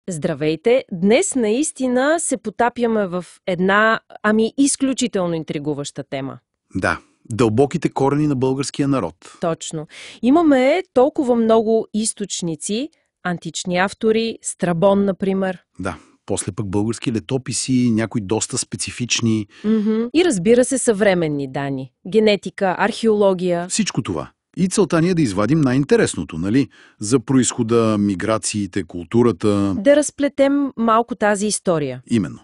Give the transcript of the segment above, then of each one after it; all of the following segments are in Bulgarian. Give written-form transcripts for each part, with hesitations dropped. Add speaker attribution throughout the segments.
Speaker 1: Здравейте! Днес наистина се потапяме в една, изключително интригуваща тема.
Speaker 2: Да, дълбоките корени на българския народ.
Speaker 1: Точно. Имаме толкова много източници, антични автори, Страбон, например.
Speaker 2: Да, после пък български летописи, някои доста специфични.
Speaker 1: И разбира се, съвременни данни. Генетика, археология.
Speaker 2: Всичко това. И целта ни е да извадим най-интересното, нали? За произхода, миграциите, културата.
Speaker 1: Да разплетем малко тази история.
Speaker 2: Именно.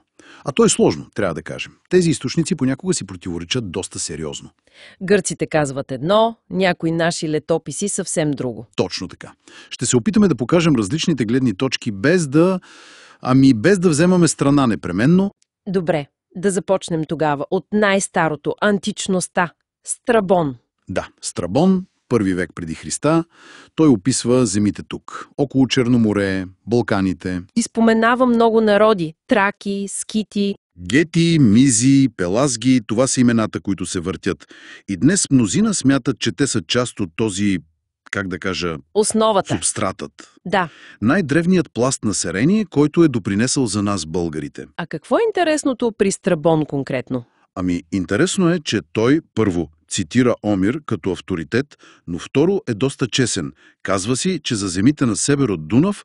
Speaker 2: А то е сложно, трябва да кажем. Тези източници понякога си противоречат доста сериозно.
Speaker 1: Гърците казват едно, някои наши летописи съвсем друго.
Speaker 2: Точно така. Ще се опитаме да покажем различните гледни точки без да вземаме страна непременно.
Speaker 1: Добре, да започнем тогава от най-старото, античността. Страбон.
Speaker 2: Да, Страбон, 1 век преди Христа, той описва земите тук, около Черно море, Балканите.
Speaker 1: И споменава много народи – траки, скити.
Speaker 2: Гети, мизи, пелазги, това са имената, които се въртят. И днес мнозина смятат, че те са част от този,
Speaker 1: Основата.
Speaker 2: субстратът.
Speaker 1: Да.
Speaker 2: Най-древният пласт население, който е допринесъл за нас българите.
Speaker 1: А какво е интересното при Страбон конкретно?
Speaker 2: Интересно е, че той, първо, цитира Омир като авторитет, но второ е доста честен. Казва си, че за земите на север от Дунав,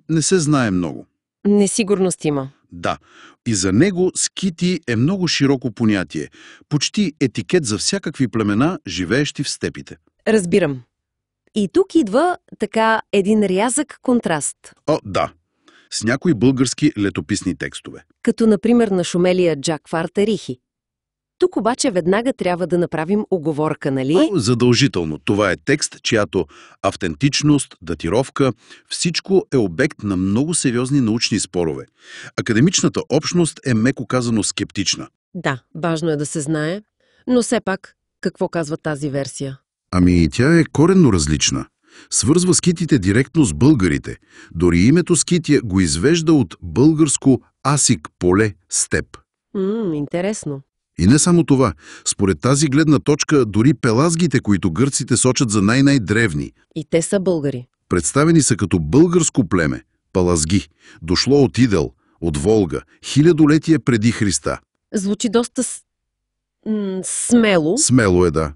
Speaker 2: не се знае много.
Speaker 1: Несигурност има.
Speaker 2: Да, и за него скити е много широко понятие. Почти етикет за всякакви племена, живеещи в степите.
Speaker 1: Разбирам. И тук идва така един рязък контраст.
Speaker 2: Да, с някои български летописни текстове.
Speaker 1: Като например на шумелия Джакфар Тарихи. Тук обаче веднага трябва да направим уговорка, нали?
Speaker 2: Задължително. Това е текст, чиято автентичност, датировка, всичко е обект на много сериозни научни спорове. Академичната общност е меко казано скептична.
Speaker 1: Да, важно е да се знае. Но все пак, какво казва тази версия?
Speaker 2: Тя е коренно различна. Свързва скитите директно с българите. Дори името Скития го извежда от българско асик поле степ.
Speaker 1: Интересно.
Speaker 2: И не само това. Според тази гледна точка, дори пелазгите, които гърците сочат за най-древни.
Speaker 1: И те са българи.
Speaker 2: Представени са като българско племе, палазги, дошло от Идел, от Волга, хилядолетия преди Христа.
Speaker 1: Звучи доста смело.
Speaker 2: Смело е, да.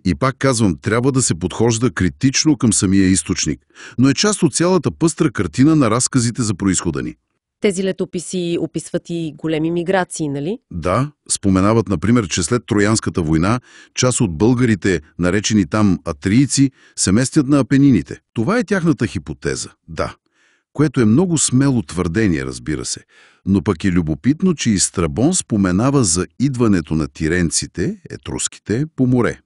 Speaker 2: И пак казвам, трябва да се подхожда критично към самия източник, но е част от цялата пъстра картина на разказите за произхода ни.
Speaker 1: Тези летописи описват и големи миграции, нали?
Speaker 2: Да, споменават, например, че след Троянската война част от българите, наречени там атрийци, се местят на Апенините. Това е тяхната хипотеза, да, което е много смело твърдение, разбира се, но пък е любопитно, че и Страбон споменава за идването на тиренците, етруските, по море.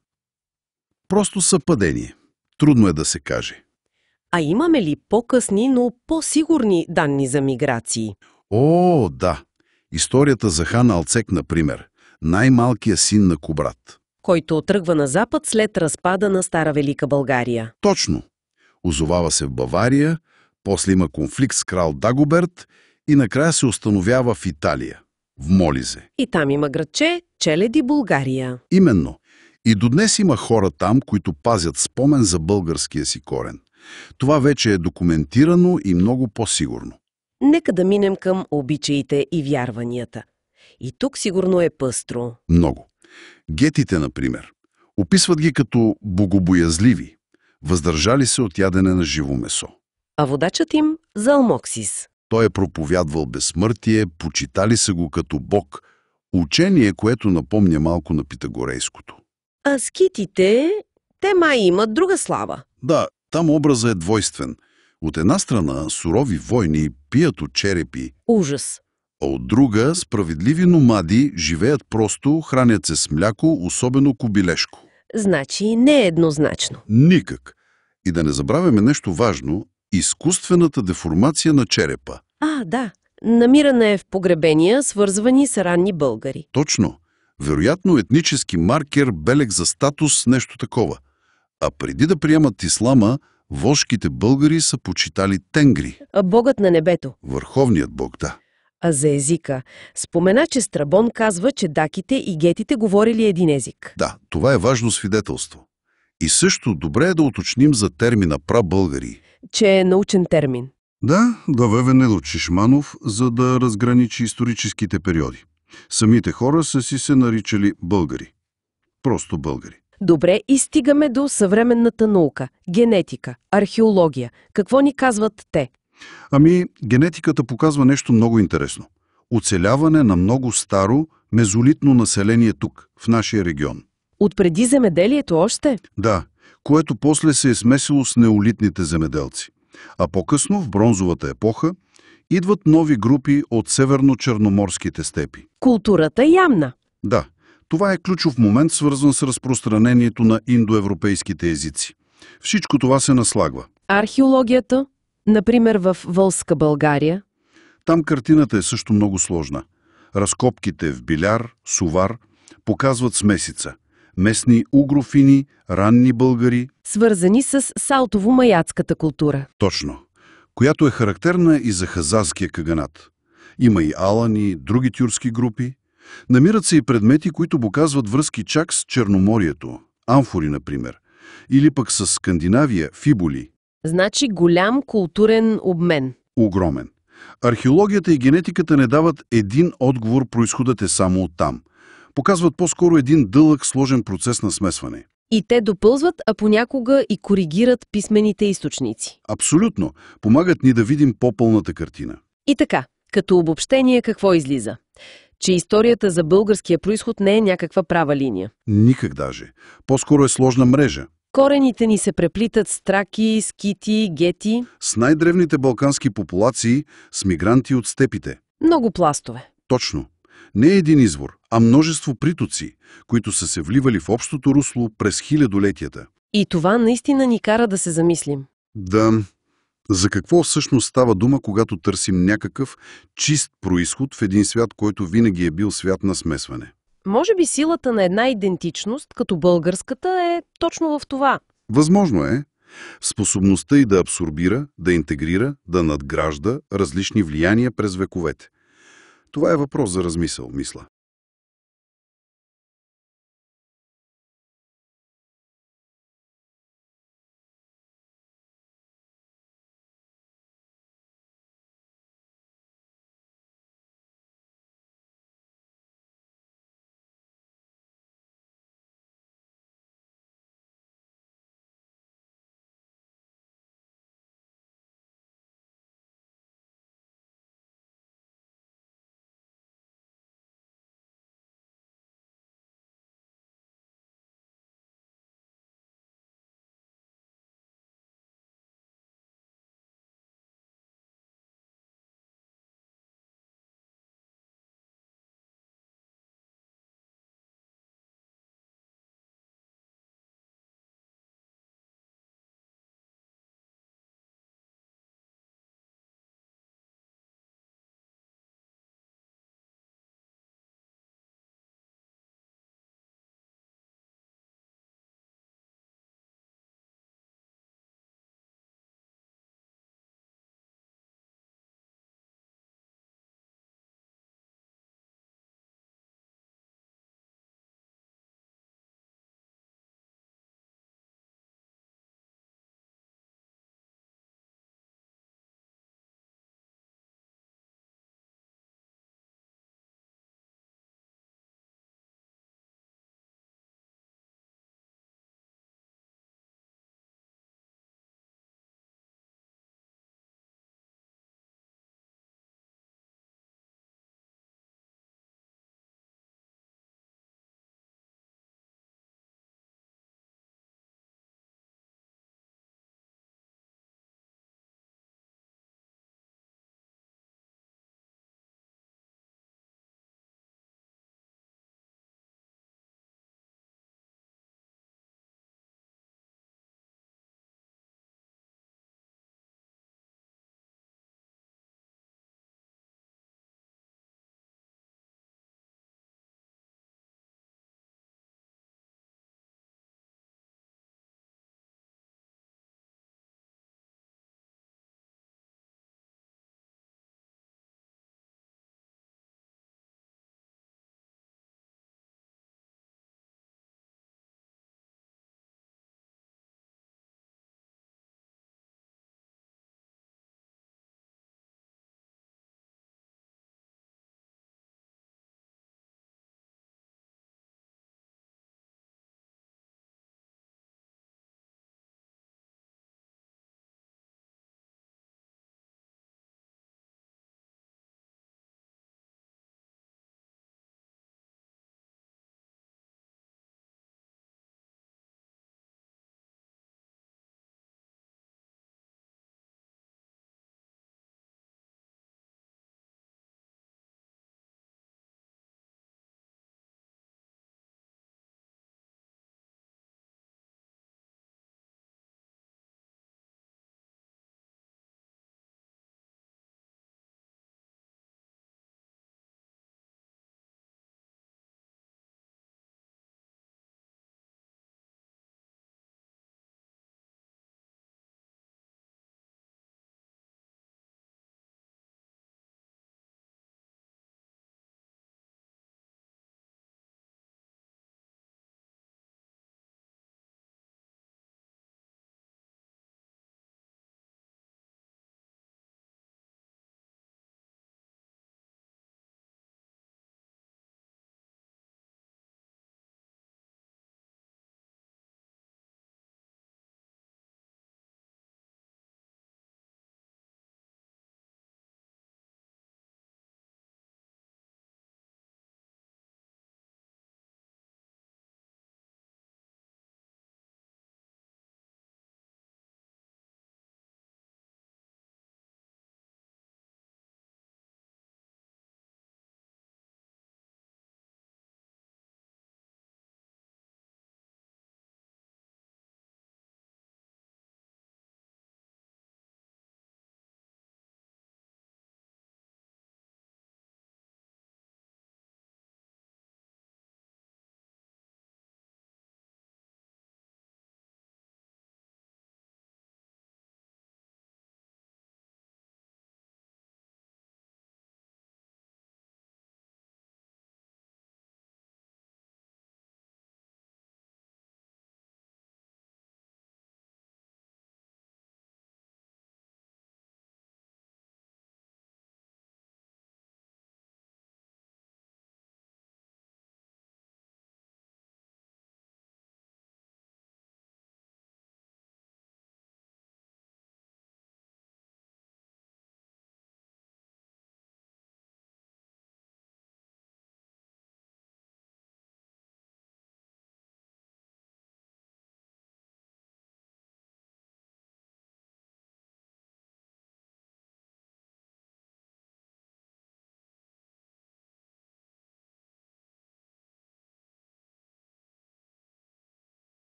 Speaker 2: Просто съвпадение. Трудно е да се каже.
Speaker 1: А имаме ли по-късни, но по-сигурни данни за миграции?
Speaker 2: Да. Историята за хан Алцек, например, най-малкият син на Кубрат.
Speaker 1: Който тръгва на запад след разпада на Стара Велика България.
Speaker 2: Точно. Озовава се в Бавария, после има конфликт с крал Дагоберт и накрая се установява в Италия, в Молизе.
Speaker 1: И там има градче Челеди, България.
Speaker 2: Именно. И до днес има хора там, които пазят спомен за българския си корен. Това вече е документирано и много по-сигурно.
Speaker 1: Нека да минем към обичаите и вярванията. И тук сигурно е пъстро.
Speaker 2: Много. Гетите, например, описват ги като богобоязливи, въздържали се от ядене на живо месо.
Speaker 1: А водачът им – Залмоксис.
Speaker 2: Той е проповядвал безсмъртие, почитали са го като бог, учение, което напомня малко на питагорейското.
Speaker 1: А скитите, те май имат друга слава.
Speaker 2: Да, там образът е двойствен. От една страна сурови войни пият от черепи.
Speaker 1: Ужас.
Speaker 2: А от друга справедливи номади живеят просто, хранят се с мляко, особено кобилешко.
Speaker 1: Значи не е еднозначно.
Speaker 2: Никак. И да не забравяме нещо важно – изкуствената деформация на черепа.
Speaker 1: Да. Намиране е в погребения, свързвани с ранни българи.
Speaker 2: Точно. Вероятно етнически маркер, белег за статус, нещо такова. А преди да приемат ислама, волжките българи са почитали Тенгри.
Speaker 1: Богът на небето.
Speaker 2: Върховният бог, да.
Speaker 1: А за езика. Спомена, че Страбон казва, че даките и гетите говорили един език.
Speaker 2: Да, това е важно свидетелство. И също добре е да уточним за термина прабългари.
Speaker 1: Че е научен термин.
Speaker 2: Да, до Вевенело Чишманов, за да разграничи историческите периоди. Самите хора са си се наричали българи. Просто българи.
Speaker 1: Добре, и стигаме до съвременната наука – генетика, археология. Какво ни казват те?
Speaker 2: Ами, генетиката показва нещо много интересно. Оцеляване на много старо мезолитно население тук, в нашия регион.
Speaker 1: Отпреди земеделието още?
Speaker 2: Да, което после се е смесило с неолитните земеделци. А по-късно, в бронзовата епоха, идват нови групи от северно-черноморските степи.
Speaker 1: Културата ямна.
Speaker 2: Да, това е ключов момент, свързан с разпространението на индоевропейските езици. Всичко това се наслагва.
Speaker 1: Археологията, например в Волска България.
Speaker 2: Там картината е също много сложна. Разкопките в Биляр, Сувар показват смесица. Местни угрофини, ранни българи,
Speaker 1: Свързани с салтово-маяцката култура.
Speaker 2: точно, която е характерна и за хазарския каганат. Има и алани, други тюркски групи. Намират се и предмети, които показват връзки чак с Черноморието, амфори, например, или пък с Скандинавия, фибули.
Speaker 1: Значи голям културен обмен.
Speaker 2: Огромен. Археологията и генетиката не дават един отговор, произходът е само оттам. Показват по-скоро един дълъг, сложен процес на смесване.
Speaker 1: И те допълзват, а понякога и коригират писмените източници.
Speaker 2: Абсолютно. Помагат ни да видим по-пълната картина.
Speaker 1: И така, като обобщение какво излиза? Че историята за българския произход не е някаква права линия.
Speaker 2: Никак даже. По-скоро е сложна мрежа.
Speaker 1: Корените ни се преплитат с траки, скити, гети.
Speaker 2: С най-древните балкански популации, с мигранти от степите.
Speaker 1: Много пластове.
Speaker 2: Точно. Не е един извор, а множество притоци, които са се вливали в общото русло през хилядолетията.
Speaker 1: И това наистина ни кара да се замислим.
Speaker 2: Да, за какво всъщност става дума, когато търсим някакъв чист происход в един свят, който винаги е бил свят на смесване?
Speaker 1: Може би силата на една идентичност, като българската, е точно в това.
Speaker 2: Възможно е в способността й да абсорбира, да интегрира, да надгражда различни влияния през вековете. Това е въпрос за размисъл, мисля.